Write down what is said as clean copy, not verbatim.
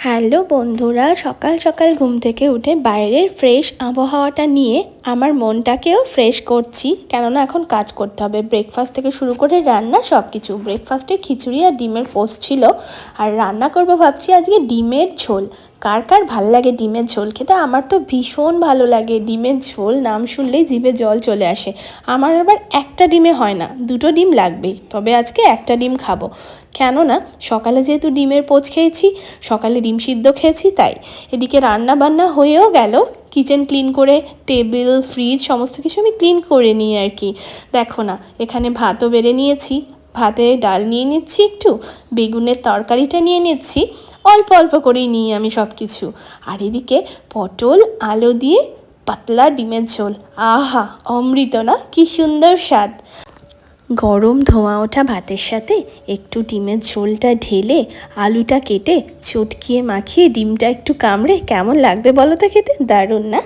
Hello বন্ধুরা, সকাল সকাল ঘুম থেকে উঠে বাইরের ফ্রেশ আবহাওয়াটা নিয়ে আমার মনটাকেও ফ্রেশ করছি, কেননা এখন কাজ করতে হবে। ব্রেকফাস্ট থেকে শুরু করে রান্না সব কিছু। ব্রেকফাস্টে খিচুড়ি আর ডিমের পোস্ট ছিল, আর রান্না করবো ভাবছি আজকে ডিমের ঝোল। কার কার ভালো লাগে ডিমের ঝোল খেতে? আমার তো ভীষণ ভালো লাগে ডিমের ঝোল, নাম শুনলেই জিভে জল চলে আসে। আমার আবার একটা ডিমে হয় না, দুটো ডিম লাগবেই, তবে আজকে একটা ডিম খাবো। কেননা সকালে যেহেতু ডিমের পোচ খেয়েছি, সকালে ডিম সিদ্ধ খেয়েছি, তাই এদিকে রান্না বান্না হয়েও গেল। কিচেন ক্লিন করে টেবিল ফ্রিজ সমস্ত কিছু আমি ক্লিন করে নিই আর কি। দেখো না, এখানে ভাতও বেড়ে নিয়েছি, ভাতে ডাল নিয়ে নিচ্ছি, একটু বেগুনের তরকারিটা নিয়ে নিচ্ছি, অল্প অল্প করেই নিই আমি সব কিছু। আর এদিকে পটল আলু দিয়ে পাতলা ডিমের ঝোল, আহা অমৃত না, কি সুন্দর স্বাদ। গরম ধোঁয়া ওঠা ভাতের সাথে একটু ডিমের ঝোলটা ঢেলে আলুটা কেটে চটকিয়ে মাখিয়ে ডিমটা একটু কামড়ে কেমন লাগবে বলো তো খেতে? দারুণ না?